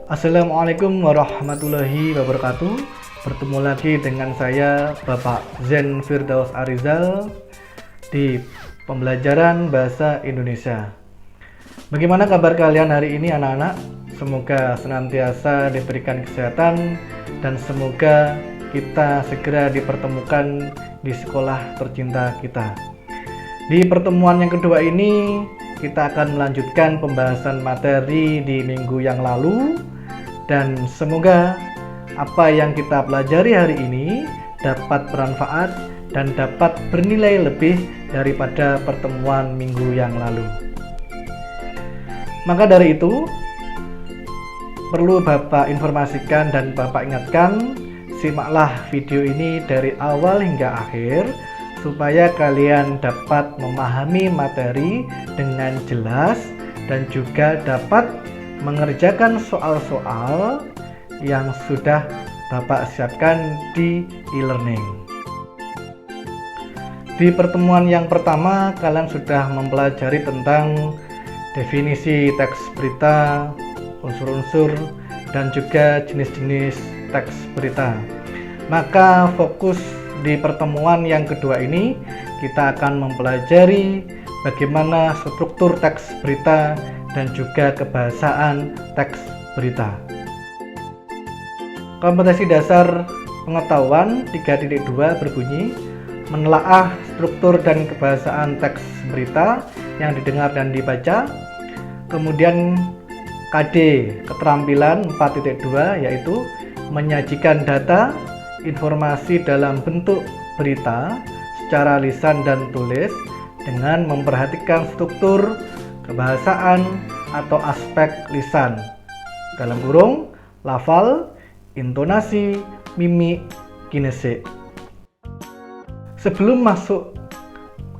Assalamualaikum warahmatullahi wabarakatuh. Bertemu lagi dengan saya Bapak Zen Firdaus Arizal di pembelajaran bahasa Indonesia. Bagaimana kabar kalian hari ini anak-anak? Semoga senantiasa diberikan kesehatan dan semoga kita segera dipertemukan di sekolah tercinta kita. Di pertemuan yang kedua ini kita akan melanjutkan pembahasan materi di minggu yang lalu. Dan semoga apa yang kita pelajari hari ini dapat bermanfaat dan dapat bernilai lebih daripada pertemuan minggu yang lalu. Maka dari itu, perlu Bapak informasikan dan Bapak ingatkan, simaklah video ini dari awal hingga akhir supaya kalian dapat memahami materi dengan jelas dan juga dapat mengerjakan soal-soal yang sudah Bapak siapkan di e-learning. Di pertemuan yang pertama, kalian sudah mempelajari tentang definisi teks berita, unsur-unsur, dan juga jenis-jenis teks berita. Maka fokus di pertemuan yang kedua ini, kita akan mempelajari bagaimana struktur teks berita dan juga kebahasaan teks berita. Kompetensi dasar pengetahuan 3.2 berbunyi menelaah struktur dan kebahasaan teks berita yang didengar dan dibaca. Kemudian KD keterampilan 4.2 yaitu menyajikan data informasi dalam bentuk berita secara lisan dan tulis dengan memperhatikan struktur kebahasaan atau aspek lisan, dalam kurung, lafal, intonasi, mimik, kinesik. Sebelum masuk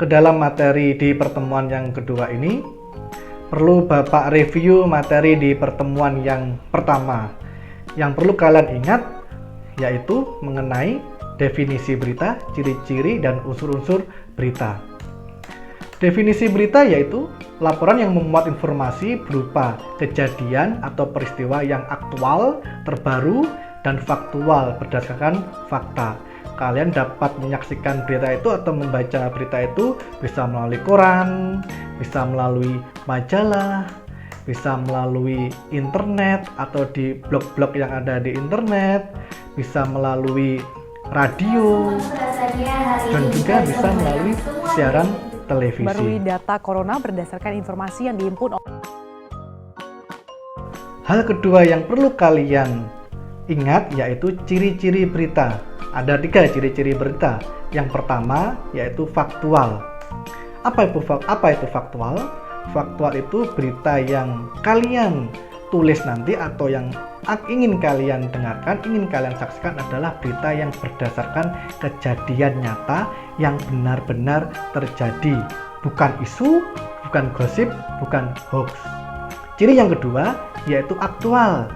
ke dalam materi di pertemuan yang kedua ini, perlu Bapak review materi di pertemuan yang pertama. Yang perlu kalian ingat yaitu mengenai definisi berita, ciri-ciri, dan unsur-unsur berita. Definisi berita yaitu laporan yang memuat informasi berupa kejadian atau peristiwa yang aktual, terbaru, dan faktual berdasarkan fakta. Kalian dapat menyaksikan berita itu atau membaca berita itu bisa melalui koran, bisa melalui majalah, bisa melalui internet atau di blog-blog yang ada di internet, bisa melalui radio, dan juga bisa melalui siaran televisi. Barui data corona berdasarkan informasi yang dihimpun. Hal kedua yang perlu kalian ingat yaitu ciri-ciri berita. Ada 3 ciri-ciri berita. Yang pertama yaitu faktual. Apa itu faktual? Faktual itu berita yang kalian tulis nanti atau yang ingin kalian dengarkan, ingin kalian saksikan adalah berita yang berdasarkan kejadian nyata yang benar-benar terjadi, bukan isu, bukan gosip, bukan hoax. Ciri yang kedua yaitu aktual.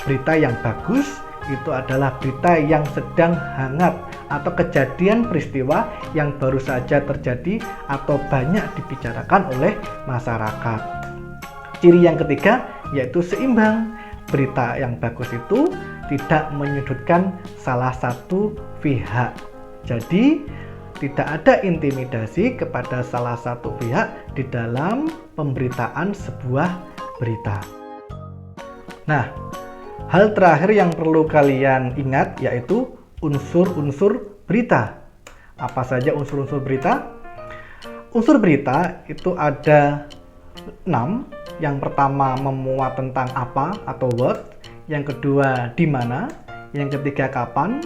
Berita yang bagus itu adalah berita yang sedang hangat atau kejadian peristiwa yang baru saja terjadi atau banyak dibicarakan oleh masyarakat. Ciri yang ketiga yaitu seimbang. Berita yang bagus itu tidak menyudutkan salah satu pihak. Jadi, tidak ada intimidasi kepada salah satu pihak di dalam pemberitaan sebuah berita. Nah, hal terakhir yang perlu kalian ingat yaitu unsur-unsur berita. Apa saja unsur-unsur berita? Unsur berita itu ada 6. Yang pertama memuat tentang apa atau what, yang kedua di mana, yang ketiga kapan,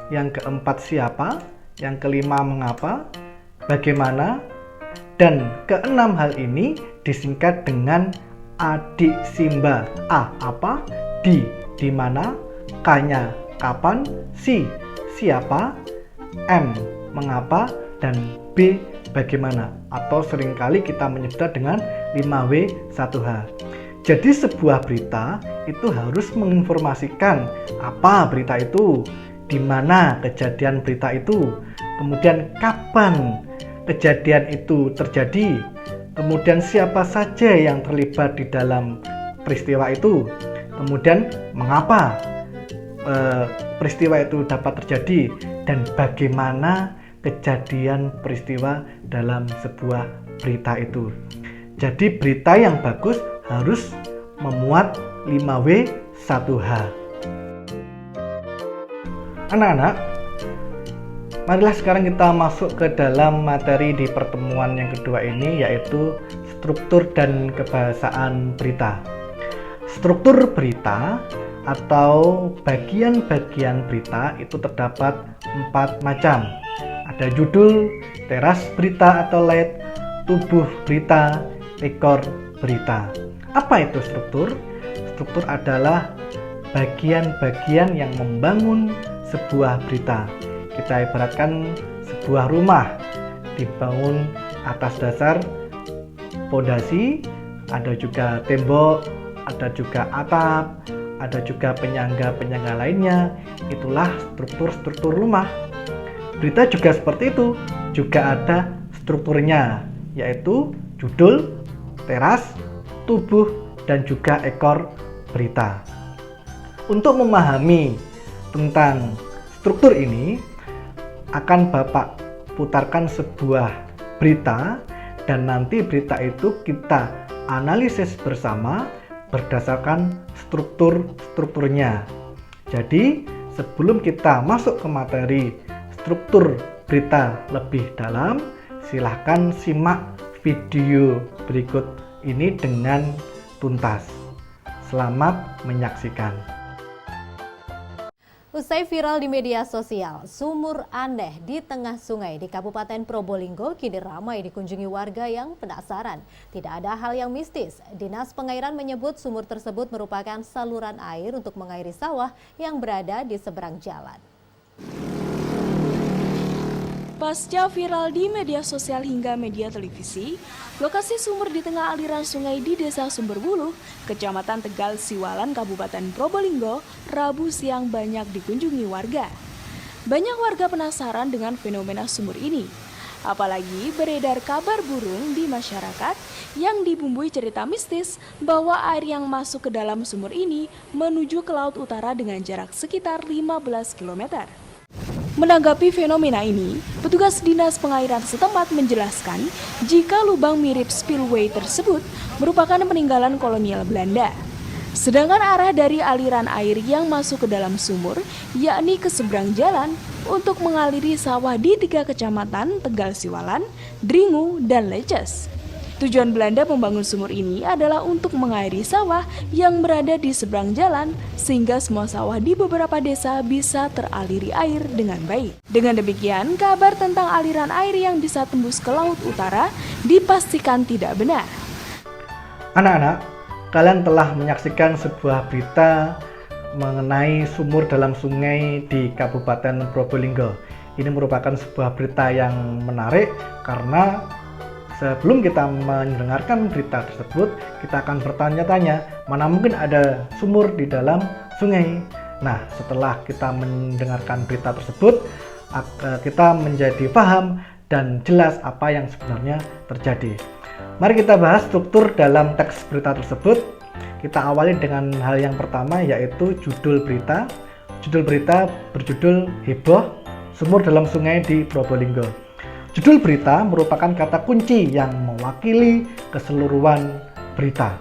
yang keempat siapa, yang kelima mengapa, bagaimana, dan keenam hal ini disingkat dengan adiksimba. A apa, di mana, K-nya kapan, C siapa, M mengapa, dan B bagaimana, atau seringkali kita menyebut dengan 5W1H. Jadi sebuah berita itu harus menginformasikan apa berita itu, di mana kejadian berita itu, kemudian kapan kejadian itu terjadi, kemudian siapa saja yang terlibat di dalam peristiwa itu, kemudian mengapa peristiwa itu dapat terjadi, dan bagaimana kejadian peristiwa dalam sebuah berita itu. Jadi berita yang bagus harus memuat 5W 1H. Anak-anak, marilah sekarang kita masuk ke dalam materi di pertemuan yang kedua ini, yaitu struktur dan kebahasaan berita. Struktur berita atau bagian-bagian berita itu terdapat 4 macam. Ada judul, teras berita atau lead, tubuh berita, ekor berita. Apa itu struktur? Struktur adalah bagian-bagian yang membangun sebuah berita. Kita ibaratkan sebuah rumah dibangun atas dasar pondasi, ada juga tembok, ada juga atap, ada juga penyangga-penyangga lainnya. Itulah struktur-struktur rumah. Berita juga seperti itu, juga ada strukturnya, yaitu judul, teras, tubuh, dan juga ekor berita. Untuk memahami tentang struktur ini, akan Bapak putarkan sebuah berita, dan nanti berita itu kita analisis bersama berdasarkan strukturnya. Jadi sebelum kita masuk ke materi struktur berita lebih dalam, silahkan simak video berikut ini dengan tuntas. Selamat menyaksikan. Usai viral di media sosial, sumur aneh di tengah sungai di Kabupaten Probolinggo kini ramai dikunjungi warga yang penasaran. Tidak ada hal yang mistis. Dinas Pengairan menyebut sumur tersebut merupakan saluran air untuk mengairi sawah yang berada di seberang jalan. Pasca viral di media sosial hingga media televisi, lokasi sumur di tengah aliran sungai di Desa Sumberbuluh, Kecamatan Tegal Siwalan, Kabupaten Probolinggo, Rabu siang banyak dikunjungi warga. Banyak warga penasaran dengan fenomena sumur ini. Apalagi beredar kabar burung di masyarakat yang dibumbui cerita mistis bahwa air yang masuk ke dalam sumur ini menuju ke laut utara dengan jarak sekitar 15 km. Menanggapi fenomena ini, petugas Dinas Pengairan setempat menjelaskan jika lubang mirip spillway tersebut merupakan peninggalan kolonial Belanda. Sedangkan arah dari aliran air yang masuk ke dalam sumur, yakni ke seberang jalan untuk mengaliri sawah di 3 kecamatan Tegal Siwalan, Dringu, dan Leces. Tujuan Belanda membangun sumur ini adalah untuk mengairi sawah yang berada di seberang jalan sehingga semua sawah di beberapa desa bisa teraliri air dengan baik. Dengan demikian, kabar tentang aliran air yang bisa tembus ke laut utara dipastikan tidak benar. Anak-anak, kalian telah menyaksikan sebuah berita mengenai sumur dalam sungai di Kabupaten Probolinggo. Ini merupakan sebuah berita yang menarik karena sebelum kita mendengarkan berita tersebut, kita akan bertanya-tanya, mana mungkin ada sumur di dalam sungai. Nah, setelah kita mendengarkan berita tersebut, kita menjadi paham dan jelas apa yang sebenarnya terjadi. Mari kita bahas struktur dalam teks berita tersebut. Kita awali dengan hal yang pertama, yaitu judul berita. Judul berita berjudul Heboh, Sumur dalam Sungai di Probolinggo. Judul berita merupakan kata kunci yang mewakili keseluruhan berita.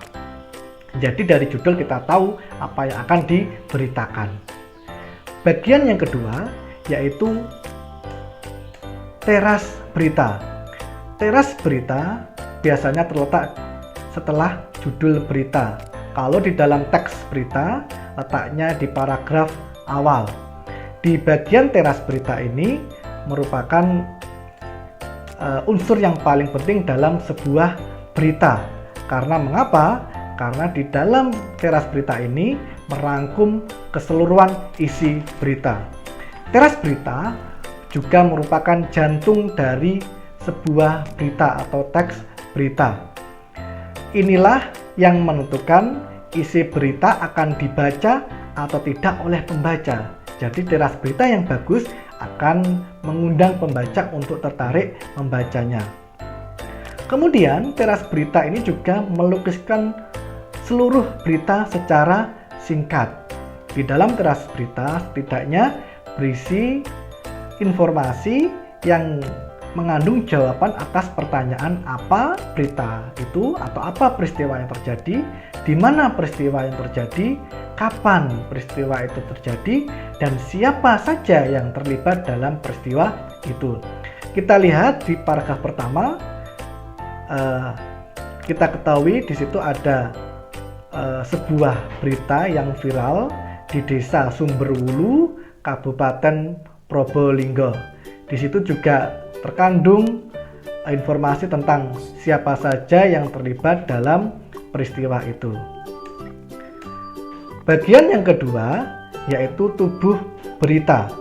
Jadi dari judul kita tahu apa yang akan diberitakan. Bagian yang kedua yaitu teras berita. Teras berita biasanya terletak setelah judul berita. Kalau di dalam teks berita letaknya di paragraf awal. Di bagian teras berita ini merupakan unsur yang paling penting dalam sebuah berita. Karena mengapa? Karena di dalam teras berita ini merangkum keseluruhan isi berita. Teras berita juga merupakan jantung dari sebuah berita atau teks berita. Inilah yang menentukan isi berita akan dibaca atau tidak oleh pembaca. Jadi teras berita yang bagus akan mengundang pembaca untuk tertarik membacanya. Kemudian teras berita ini juga melukiskan seluruh berita secara singkat. Di dalam tiras berita setidaknya berisi informasi yang mengandung jawaban atas pertanyaan apa berita itu atau apa peristiwa yang terjadi, di mana peristiwa yang terjadi, kapan peristiwa itu terjadi, dan siapa saja yang terlibat dalam peristiwa itu. Kita lihat di paragraf pertama, kita ketahui di situ ada sebuah berita yang viral di Desa Sumberwulu, Kabupaten Probolinggo. Di situ juga terkandung informasi tentang siapa saja yang terlibat dalam peristiwa itu. Bagian yang kedua yaitu tubuh berita.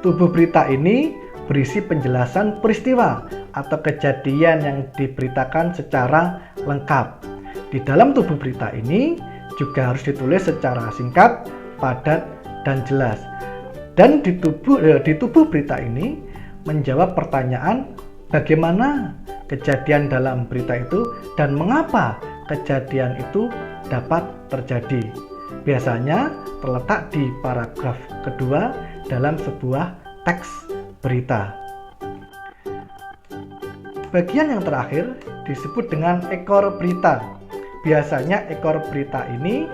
Tubuh berita ini berisi penjelasan peristiwa atau kejadian yang diberitakan secara lengkap. Di dalam tubuh berita ini juga harus ditulis secara singkat, padat, dan jelas. Dan di tubuh berita ini menjawab pertanyaan bagaimana kejadian dalam berita itu dan mengapa kejadian itu dapat terjadi. Biasanya terletak di paragraf kedua dalam sebuah teks berita. Bagian yang terakhir disebut dengan ekor berita. Biasanya ekor berita ini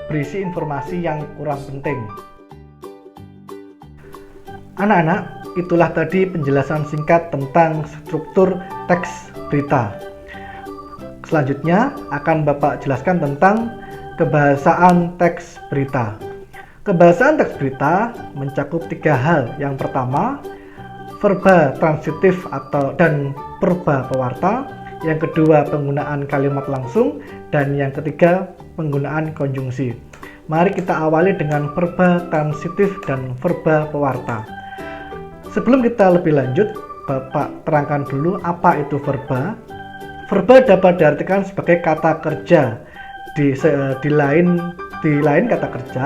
berisi informasi yang kurang penting. Anak-anak, itulah tadi penjelasan singkat tentang struktur teks berita. Selanjutnya akan Bapak jelaskan tentang kebahasaan teks berita. Kebahasaan teks berita mencakup 3 hal. Yang pertama, verba transitif dan verba pewarta. Yang kedua, penggunaan kalimat langsung. Dan yang ketiga, penggunaan konjungsi. Mari kita awali dengan verba transitif dan verba pewarta. Sebelum kita lebih lanjut, Bapak terangkan dulu apa itu verba. Verba dapat diartikan sebagai kata kerja. Di lain kata kerja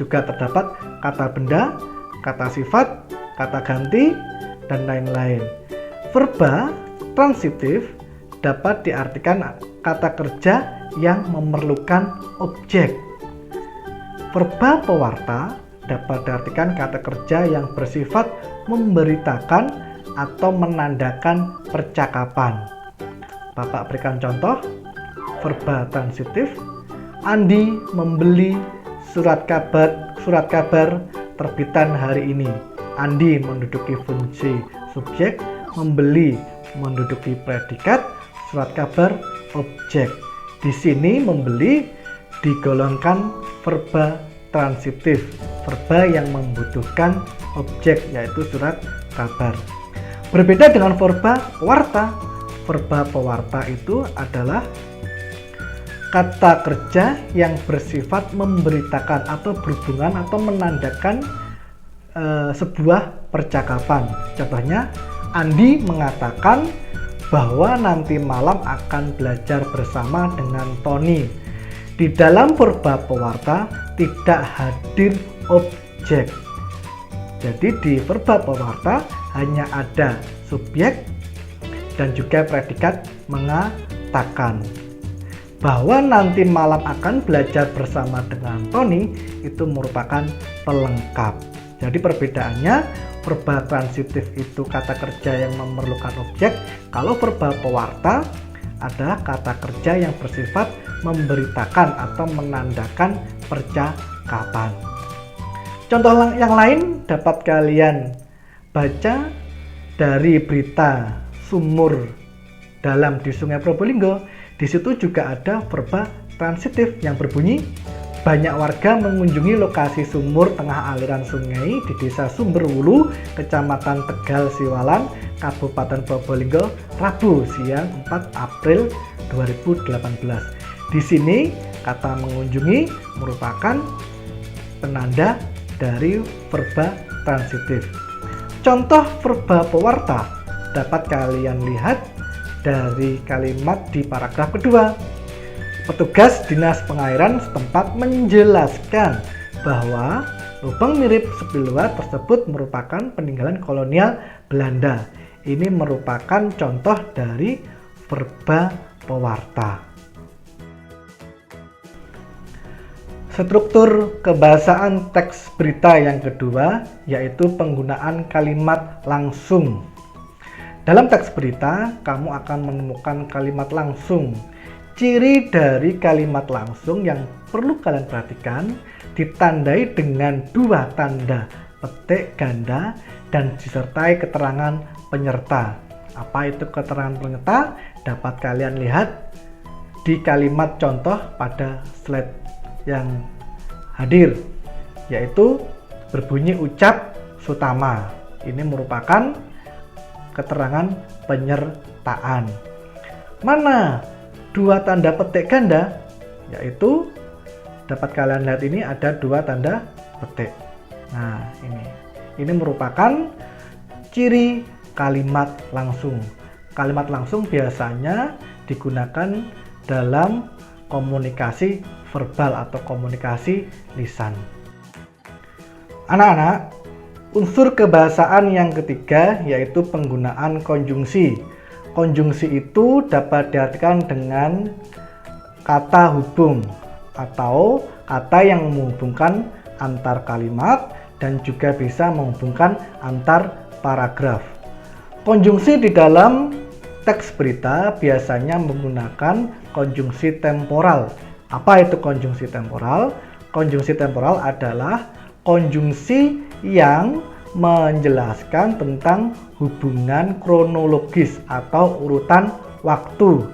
juga terdapat kata benda, kata sifat, kata ganti, dan lain-lain. Verba transitif dapat diartikan kata kerja yang memerlukan objek. Verba pewarta dapat diartikan kata kerja yang bersifat memberitakan atau menandakan percakapan. Bapak berikan contoh. Verba transitif, Andi membeli surat kabar terbitan hari ini. Andi menduduki fungsi subjek, membeli menduduki predikat, surat kabar objek. Di sini membeli digolongkan verba transitif, verba yang membutuhkan objek yaitu surat kabar. Berbeda dengan verba pewarta. Verba pewarta itu adalah kata kerja yang bersifat memberitakan atau berhubungan atau menandakan sebuah percakapan. Contohnya, Andi mengatakan bahwa nanti malam akan belajar bersama dengan Tony. Di dalam verba pewarta tidak hadir objek. Jadi di verba pewarta hanya ada subjek dan juga predikat mengatakan. Bahwa nanti malam akan belajar bersama dengan Tony itu merupakan pelengkap. Jadi perbedaannya, verba transitif itu kata kerja yang memerlukan objek, kalau verba pewarta adalah kata kerja yang bersifat memberitakan atau menandakan percakapan. Contoh yang lain dapat kalian baca dari berita sumur dalam di Sungai Probolinggo. Di situ juga ada verba transitif yang berbunyi, banyak warga mengunjungi lokasi sumur tengah aliran sungai di Desa Sumberwulu, Kecamatan Tegal Siwalan, Kabupaten Probolinggo, Rabu siang 4 April 2018. Di sini kata mengunjungi merupakan penanda dari verba transitif. Contoh verba pewarta dapat kalian lihat dari kalimat di paragraf kedua. Petugas Dinas Pengairan setempat menjelaskan bahwa lubang mirip spilwa tersebut merupakan peninggalan kolonial Belanda. Ini merupakan contoh dari verba pewarta. Struktur kebahasaan teks berita yang kedua yaitu penggunaan kalimat langsung. Dalam teks berita, kamu akan menemukan kalimat langsung. Ciri dari kalimat langsung yang perlu kalian perhatikan ditandai dengan dua tanda petik ganda dan disertai keterangan penyerta. Apa itu keterangan penyerta? Dapat kalian lihat di kalimat contoh pada slide yang hadir, yaitu berbunyi ucap sutama. Ini merupakan keterangan penyertaan. Mana dua tanda petik ganda? Yaitu dapat kalian lihat ini ada dua tanda petik. Nah, ini merupakan ciri kalimat langsung. Kalimat langsung biasanya digunakan dalam komunikasi verbal atau komunikasi lisan. Anak-anak, unsur kebahasaan yang ketiga yaitu penggunaan konjungsi. Konjungsi itu dapat diartikan dengan kata hubung atau kata yang menghubungkan antar kalimat dan juga bisa menghubungkan antar paragraf. Konjungsi di dalam teks berita biasanya menggunakan konjungsi temporal. Apa itu konjungsi temporal? Konjungsi temporal adalah konjungsi yang menjelaskan tentang hubungan kronologis atau urutan waktu.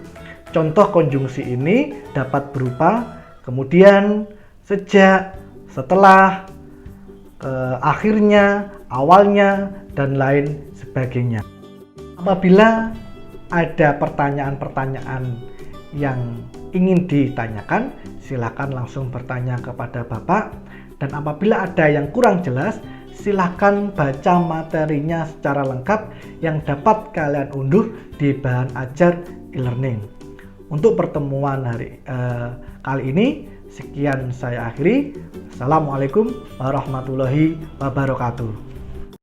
Contoh konjungsi ini dapat berupa kemudian, sejak, setelah, akhirnya, awalnya, dan lain sebagainya. Apabila ada pertanyaan-pertanyaan yang ingin ditanyakan, silakan langsung bertanya kepada Bapak. Dan apabila ada yang kurang jelas, silakan baca materinya secara lengkap yang dapat kalian unduh di bahan ajar e-learning. Untuk pertemuan kali ini, sekian saya akhiri. Assalamualaikum warahmatullahi wabarakatuh.